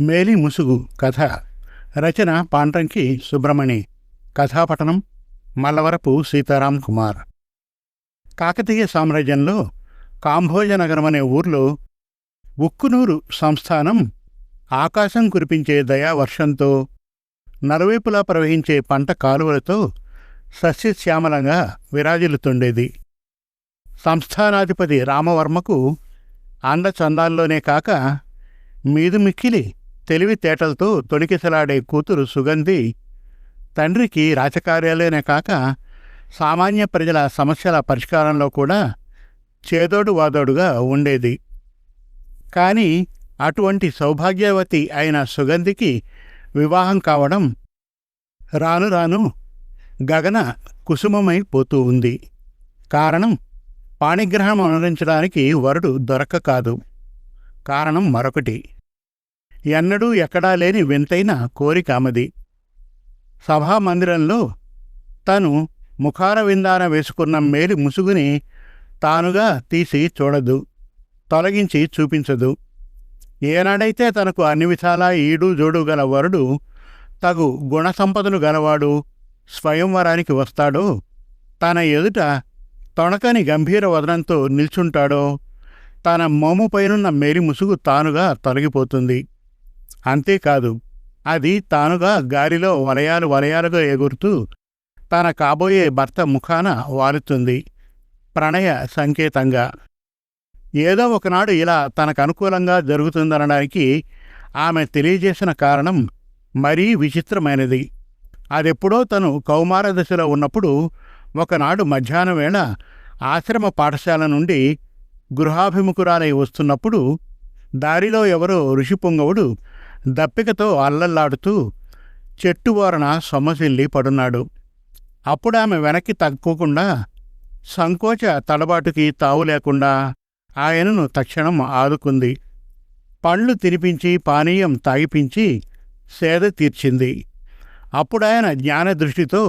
మేలి ముసుగు కథ. రచన పాండ్రంకి సుబ్రమణి. కథాపఠనం మల్లవరపు సీతారాం కుమార్. కాకతీయ సామ్రాజ్యంలో కాంభోజనగరం అనే ఊర్లో ఉక్కునూరు సంస్థానం ఆకాశం కురిపించే దయావర్షంతో, నలువైపులా ప్రవహించే పంట కాలువలతో సస్యశ్యామలంగా విరాజిల్లుతుండేది. సంస్థానాధిపతి రామవర్మకు అందచందాల్లోనే కాక మీదుమిక్కిలి తెలివితేటలతో తొణికిసలాడే కూతురు సుగంధి, తండ్రికి రాజకార్యాలనే కాక సామాన్య ప్రజల సమస్యల పరిష్కారంలో కూడా చేదోడు వాదోడుగా ఉండేది. కానీ అటువంటి సౌభాగ్యవతి అయిన సుగంధికి వివాహం కావడం రాను రాను గగన కుసుమమై పోతూ ఉంది. కారణం పాణిగ్రహణం అనుసరించడానికి వరుడు దొరక్క కాదు. కారణం మరొకటి. ఎన్నడూ ఎక్కడా లేని వింతైన కోరిక ఆమెది. సభామందిరంలో తను ముఖార విందాన వేసుకున్న మేలి ముసుగుని తానుగా తీసి చూడదు, తొలగించి చూపించదు. ఏనాడైతే తనకు అన్ని విధాలా ఈడు జోడు గల వరుడు, తగు గుణసంపదలు గలవాడు స్వయంవరానికి వస్తాడో, తన ఎదుట తొణకని గంభీర వదనంతో నిల్చుంటాడో, తన మోముపైనున్న మేలి ముసుగు తానుగా తొలగిపోతుంది. అంతేకాదు, అది తానుగా గాలిలో వలయాలు వలయాలుగా ఎగురుతూ తన కాబోయే భర్త ముఖాన వాలుతుంది, ప్రణయ సంకేతంగా. ఏదో ఒకనాడు ఇలా తనకనుకూలంగా జరుగుతుందనడానికి ఆమె తెలియజేసిన కారణం మరీ విచిత్రమైనది. అదెప్పుడో తను కౌమార దశలో ఉన్నప్పుడు ఒకనాడు మధ్యాహ్నం వేళ ఆశ్రమ పాఠశాల నుండి గృహాభిముఖురాలై వస్తున్నప్పుడు దారిలో ఎవరో ఋషిపుంగవుడు దప్పికతో అల్లల్లాడుతూ చెట్టు ఓరన సొమ్మసిల్లి పడున్నాడు. అప్పుడామె వెనక్కి తగ్గకుండా, సంకోచ తడబాటుకి తావు లేకుండా ఆయనను తక్షణం ఆదుకుంది. పండ్లు తినిపించి పానీయం తాగిపించి సేద తీర్చింది. అప్పుడాయన జ్ఞానదృష్టితో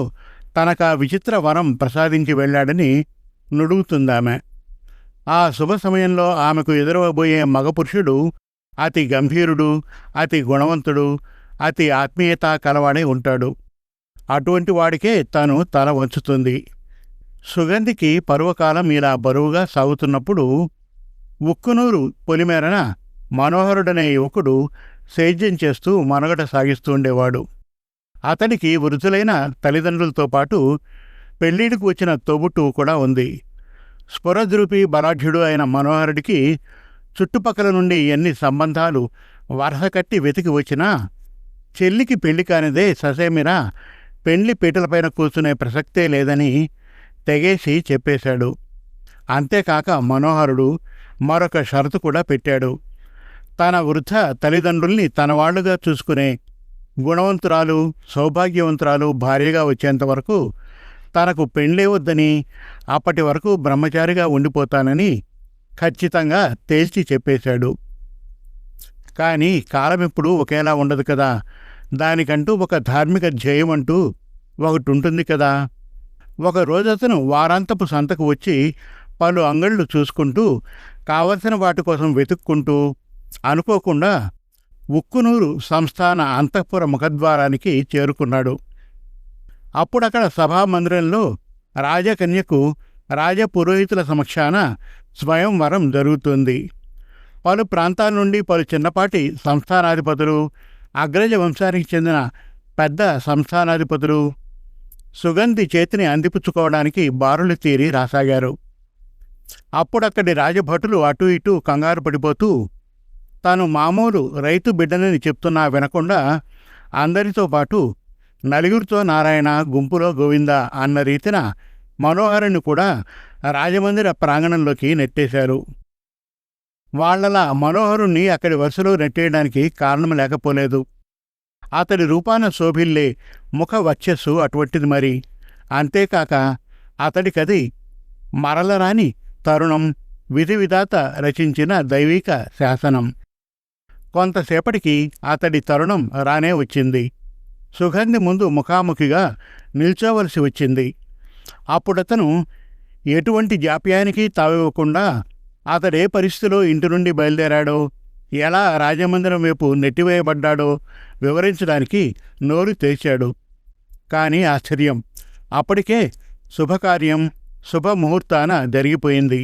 తనకా విచిత్ర వరం ప్రసాదించి వెళ్ళాడని నుడుగుతుందామె. ఆ శుభ సమయంలో ఆమెకు ఎదురవబోయే మగపురుషుడు అతి గంభీరుడు, అతి గుణవంతుడు, అతి ఆత్మీయత కలవాడే ఉంటాడు. అటువంటి వాడికే తను తల వంచుతుంది. సుగంధికి పర్వకాలం ఇలా బరువుగా సాగుతున్నప్పుడు ఉక్కునూరు పొలిమేరన మనోహరుడనే యువకుడు సేద్యం చేస్తూ మనుగడ సాగిస్తూ ఉండేవాడు. అతడికి వృద్ధులైన తల్లిదండ్రులతో పాటు పెళ్ళిడికి వచ్చిన తోబుట్టువు కూడా ఉంది. స్ఫురద్రూపి బలాఢ్యుడు అయిన మనోహరుడికి చుట్టుపక్కల నుండి ఎన్ని సంబంధాలు వరస కట్టి వెతికి వచ్చినా చెల్లికి పెళ్లి కానిదే ససేమిరా పెళ్లి పీటలపైన కూర్చునే ప్రసక్తే లేదని తెగేసి చెప్పేశాడు. అంతేకాక మనోహరుడు మరొక షరతు కూడా పెట్టాడు. తన వృద్ధ తల్లిదండ్రుల్ని తన వాళ్లుగా చూసుకునే గుణవంతురాలు, సౌభాగ్యవంతురాలు భార్యగా వచ్చేంతవరకు తనకు పెళ్ళే వద్దని, అప్పటి వరకు బ్రహ్మచారిగా ఉండిపోతానని ఖచ్చితంగా తేల్చి చెప్పేశాడు. కానీ కాలమెప్పుడూ ఒకేలా ఉండదు కదా. దానికంటూ ఒక ధార్మిక ధ్యేయం అంటూ ఒకటి ఉంటుంది కదా. ఒకరోజతను వారాంతపు సంతకు వచ్చి పలు అంగళ్ళు చూసుకుంటూ కావలసిన వాటి కోసం వెతుక్కుంటూ అనుకోకుండా ఉక్కునూరు సంస్థాన అంతఃపుర ముఖద్వారానికి చేరుకున్నాడు. అప్పుడక్కడ సభామందిరంలో రాజకన్యకు రాజపురోహితుల సమక్షాన స్వయంవరం జరుగుతుంది. పలు ప్రాంతాల నుండి పలు చిన్నపాటి సంస్థానాధిపతులు, అగ్రజ వంశానికి చెందిన పెద్ద సంస్థానాధిపతులు సుగంధి చేతిని అందిపుచ్చుకోవడానికి బారులు తీరి రాసాగారు. అప్పుడక్కడి రాజభటులు అటూ ఇటూ కంగారు పడిపోతూ తాను మామూలు రైతు బిడ్డనని చెప్తున్నా వినకుండా అందరితో పాటు నలుగురితో నారాయణ, గుంపులో గోవింద అన్న రీతిన మనోహరుని కూడా రాజమందిర ప్రాంగణంలోకి నెట్టేశారు. వాళ్లలా మనోహరుణ్ణి అక్కడి వరుసలో నెట్టేయడానికి కారణం లేకపోలేదు. అతడి రూపాన శోభిల్లే ముఖ వచ్చస్సు అటువంటిది మరి. అంతేకాక అతడికది మరలరాని తరుణం, విధి విధాత రచించిన దైవిక శాసనం. కొంతసేపటికి అతడి తరుణం రానే వచ్చింది. సుగంధి ముందు ముఖాముఖిగా నిల్చోవలసి వచ్చింది. అప్పుడతను ఎటువంటి జాప్యానికి తావివ్వకుండా అతడే పరిస్థితిలో ఇంటి నుండి బయలుదేరాడో, ఎలా రాజమందిరం వైపు నెట్టివేయబడ్డాడో వివరించడానికి నోరు తెరిచాడు. కానీ ఆశ్చర్యం, అప్పటికే శుభకార్యం శుభముహూర్తాన జరిగిపోయింది.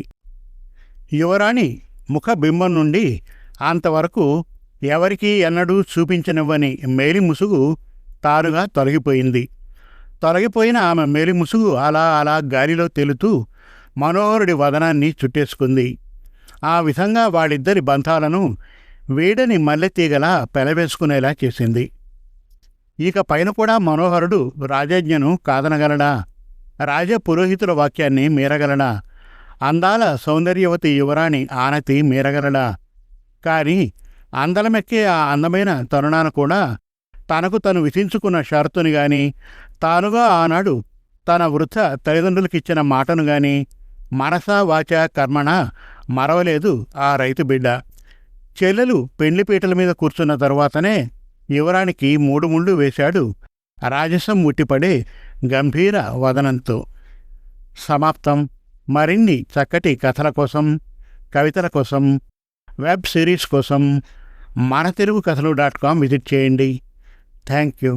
యువరాణి ముఖబింబం నుండి అంతవరకు ఎవరికీ ఎన్నడూ చూపించనివ్వని మేలి ముసుగు తారుగా తొలగిపోయింది. తొలగిపోయిన ఆమె మేలి ముసుగు అలా అలా గాలిలో తేలుతూ మనోహరుడి వదనాన్ని చుట్టేసుకుంది. ఆ విధంగా వాళ్ళిద్దరి బంధాలను వీడని మల్లెతీగలా పెనవేసుకునేలా చేసింది. ఇక పైన కూడా మనోహరుడు రాజాజ్ఞను కాదనగలడా? రాజపురోహితుల వాక్యాన్ని మీరగలడా? అందాల సౌందర్యవతి యువరాణి ఆనతి మీరగలడా? కాని అందలమెక్కే ఆ అందమైన తరుణాన కూడా తనకు తను విధించుకున్న షరతుని గాని, తానుగా ఆనాడు తన వృద్ధ తల్లిదండ్రులకిచ్చిన మాటను గాని మనసా వాచా కర్మణ మరవలేదు ఆ రైతు బిడ్డ. చెల్లెలు పెండ్లిపీటల మీద కూర్చున్న తరువాతనే యువరానికి 3 ముళ్ళు వేశాడు రాజసం ఉట్టిపడే గంభీర వదనంతో. సమాప్తం. మరిన్ని చక్కటి కథల కోసం, కవితల కోసం, వెబ్ సిరీస్ కోసం మన తెలుగు కథలు.com విజిట్ చేయండి. Thank you.